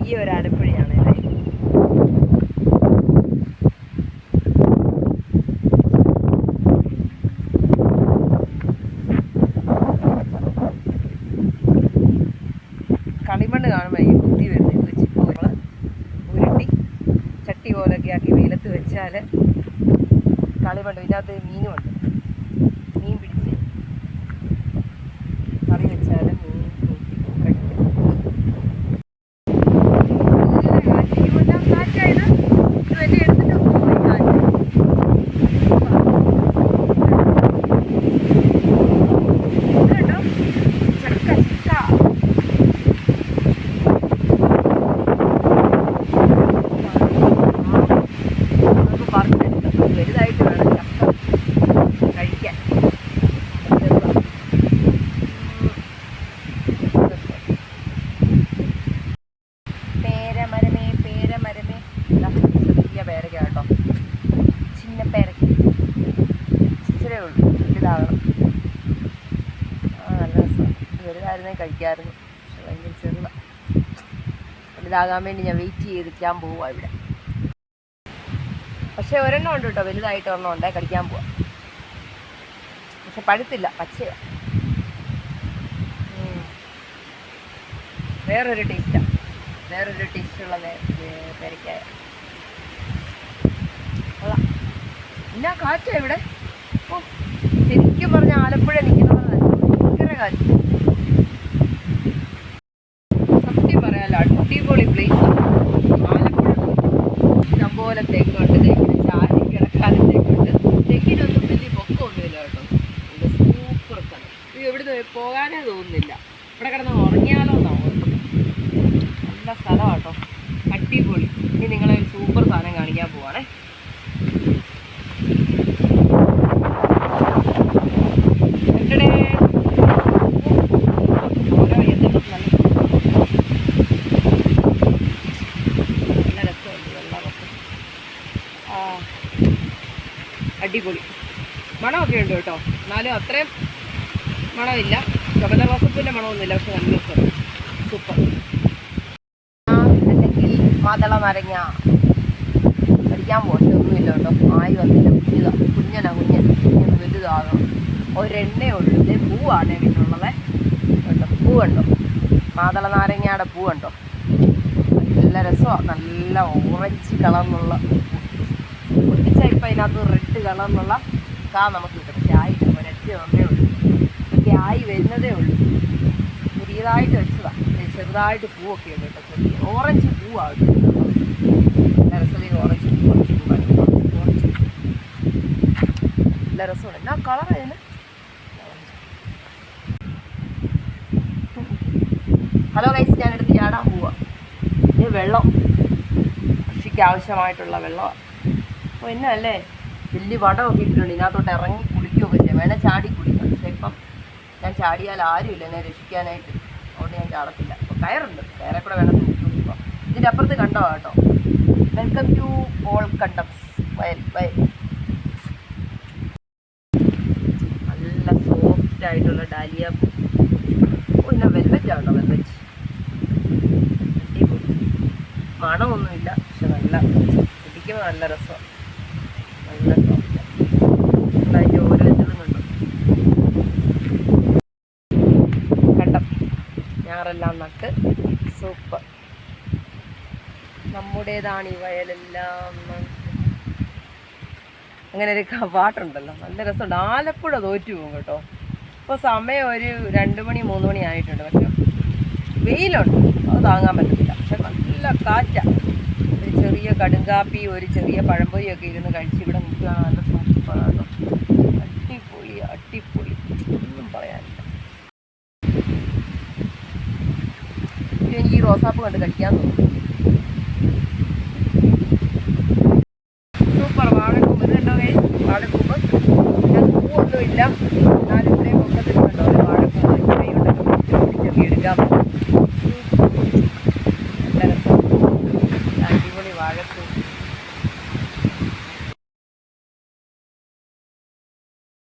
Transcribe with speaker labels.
Speaker 1: ഈ ഒരു ആലപ്പുഴയാണ് കളിമണ്ണ് കാണുമ്പോൾ ഈ കുത്തി വരുന്നത് വെച്ചിപ്പോൾ ഉരുട്ടി ചട്ടി പോലൊക്കെ ആക്കി വെയിലത്ത് വെച്ചാൽ കളിമണ്ണ്. ഇതിനകത്ത് മീനുമുണ്ട്. മീൻ പിടിച്ച് കറി വെച്ചാൽ മീൻ കഴിക്കും. കാറ്റായത് ഇത് വലിയ എടുത്തിട്ട് പോയി കാറ്റ്. കേട്ടോ ചക്ക ചക്ക നമുക്ക് പറഞ്ഞെടുക്കാം. വലുതായിട്ട് വേണം ചക്ക കഴിക്കാൻ. പേരമരമേ പേരമരമേ ചെറിയ പേരക്ക കേട്ടോ. ചിന്ന പേരക്ക ഇച്ചിരേ ഉള്ളൂ. വലുതാകണം. നല്ല രസമാണ്. വലുതായിരുന്നേ കഴിക്കാമായിരുന്നു. പക്ഷെ ഭയങ്കര ചെറുതാണ്. വലുതാകാൻ വേണ്ടി ഞാൻ വെയിറ്റ് ചെയ്തിരിക്കാൻ പോവാ ഇവിടെ. പക്ഷെ ഒരെണ്ണം ഉണ്ട് കേട്ടോ, വലുതായിട്ട് ഒരെണ്ണം ഉണ്ടേ കടിക്കാൻ പോവാം. പക്ഷെ പഴുത്തില്ല, പച്ചയാണ്. വേറൊരു ടേസ്റ്റാണ്. വേറൊരു ടേസ്റ്റുള്ള പേരക്കായ. കൊള്ളാം. എന്നാ കാറ്റാ ഇവിടെ. ഓ ശരിക്കും പറഞ്ഞ ആലപ്പുഴ നിൽക്കുന്നത് ഭയങ്കര കാറ്റ്. സത്യം പറയാലോ അടിപൊളി പ്ലേസാണ് ആലപ്പുഴ. ഇഷ്ടംപോലെ തെങ്ങുണ്ട്. തെങ്ങിന് ചാരി കിടക്കാനും തെങ്ങുണ്ട്. തെങ്ങിനൊന്നും വലിയ പൊക്കമൊന്നുമില്ല കേട്ടോ. ഇവിടെ സൂപ്പർ സ്ഥലം. എവിടുന്ന് പോകാനേ തോന്നുന്നില്ല. ഇവിടെ കിടന്ന് ഉറങ്ങിയാലോ എന്നാണ് ഓർക്കുന്നത്. നല്ല സ്ഥലമാണ് കേട്ടോ, അടിപൊളി. ഇനി നിങ്ങളെ ഒരു സൂപ്പർ സാധനം കാണിക്കാൻ പോവാണേ. ഓരോ എന്തെങ്കിലും നല്ല രസമുണ്ട് വെള്ളമൊക്കെ. അടിപൊളി മണമൊക്കെ ഉണ്ട് കേട്ടോ. എന്നാലും അത്രയും മണമില്ല. ചുവന്ന റോസപ്പിൻ്റെ മണമൊന്നുമില്ല. പക്ഷെ നല്ല രസമാണ്. സൂപ്പർ. അല്ലെങ്കിൽ മാതള നാരങ്ങ കടിക്കാൻ പോകട്ടെ. ഒന്നുമില്ല കേട്ടോ. ആയി വന്നില്ല. കുഞ്ഞനാ കുഞ്ഞൻ വലുതാകണം. ഒരെണ്ണേ ഉള്ളൂ. ഇതേ പൂവാണ് വീട്ടിലുള്ളത് കേട്ടോ. പൂവുണ്ടോ? മാതള നാരങ്ങയുടെ പൂവുണ്ടോ? നല്ല രസമാണ്. നല്ല ഓറഞ്ച് കളറിലുള്ള പൊട്ടിച്ചാൽ ഇപ്പം അതിനകത്ത് റെഡ് കളറിലുള്ള കാ നമുക്ക് കിട്ടും. പക്ഷെ ആയില്ല. ഒരൊറ്റ ഒന്നേ ഉള്ളൂ. ഒക്കെ ആയി വരുന്നതേ ഉള്ളൂ. പുതിയതായിട്ട് വെച്ചതാണ്. ചെറുതായിട്ട് പൂവൊക്കെ ഉണ്ട് കേട്ടോ. ചെറിയ ഓറഞ്ച് പൂവാണ്. നല്ല രസത്തിൽ ഓറഞ്ച് പൂവാണ്. ഓറഞ്ച് നല്ല രസമാണ്. എന്നാ കളറായിരുന്നു. ഹലോ ഗൈസ്, ഞാനെടുത്ത് ചാടാൻ പോവാ. ഇത് വെള്ളം കൃഷിക്ക് ആവശ്യമായിട്ടുള്ള വെള്ളമാണ്. അപ്പോൾ എന്നാ അല്ലേ വലിയ വടമൊക്കെ ഇട്ടിട്ടുണ്ട്. ഇതിനകത്തോട്ട് ഇറങ്ങി കുളിക്കുകയൊക്കെ ചെയ്യാം. വേണേൽ ചാടി കുളിക്കാം. പക്ഷേ ഇപ്പം ഞാൻ ചാടിയാൽ ആരുമില്ല എന്നെ രക്ഷിക്കാനായിട്ട്. അതുകൊണ്ട് ഞാൻ ചാടത്തില്ല. അപ്പോൾ കയറുണ്ട്. കയറെ കൂടെ വേണം നോക്കിപ്പോൾ. ഇതിൻ്റെ അപ്പുറത്ത് കണ്ടോ കേട്ടോ. വെൽക്കം ടു ഓൾ കണ്ടംസ് വയൽ. നല്ല സോഫ്റ്റ് ആയിട്ടുള്ള ഡാലിയ. പിന്നെ വെൽവെറ്റ് ആണോ. വെൽവെറ്റ് അടിപൊളി. മണമൊന്നുമില്ല. പക്ഷെ നല്ല കുടിക്കുമ്പോൾ നല്ല രസമാണ്. നല്ല സോഫ്റ്റ്. അതിൻ്റെ ഓരോ ഇതും കണ്ടു. കണ്ടം ഞാറെല്ലാം നട്ട് സൂപ്പർ. നമ്മുടേതാണ് ഈ വയലെല്ലാം. അങ്ങനെ ഒരു പാട്ടുണ്ടല്ലോ. നല്ല രസമുണ്ട്. ആലപ്പുഴ തോറ്റു പോകും കേട്ടോ. ഇപ്പോൾ സമയം ഒരു 2 മണി 3 മണി ആയിട്ടുണ്ട്. പക്ഷെ വെയിലുണ്ട്. അത് താങ്ങാൻ പറ്റത്തില്ല. പക്ഷെ നല്ല കാറ്റാണ്. ഒരു ചെറിയ കടുങ്കാപ്പി ഒരു ചെറിയ പഴംപൊരിയൊക്കെ ഇരുന്ന് കഴിച്ച് ഇവിടെ നിൽക്കുക. നല്ല സൂപ്പറാണ്. അടിപൊളി അടിപൊളി. ഒന്നും പറയാനില്ല. എനിക്ക് ഈ റോസാപ്പ് കണ്ട് കഴിക്കാൻ തോന്നുന്നു. സൂപ്പർ. വാഴക്കൂമ്പ്. ഇത് കണ്ടോ ഗൈസ്, വാഴക്കൂമ്പ്. ഇതിനകത്ത് പൂവൊന്നുമില്ല. എന്നാലും ഇത്രയും പൊക്കത്തിൽ കണ്ടോ ഒരു വാഴക്കൂമ്പ്. കൈ കൊണ്ടൊക്കെ പിടിച്ചൊക്കെ എടുക്കാൻ പറ്റും.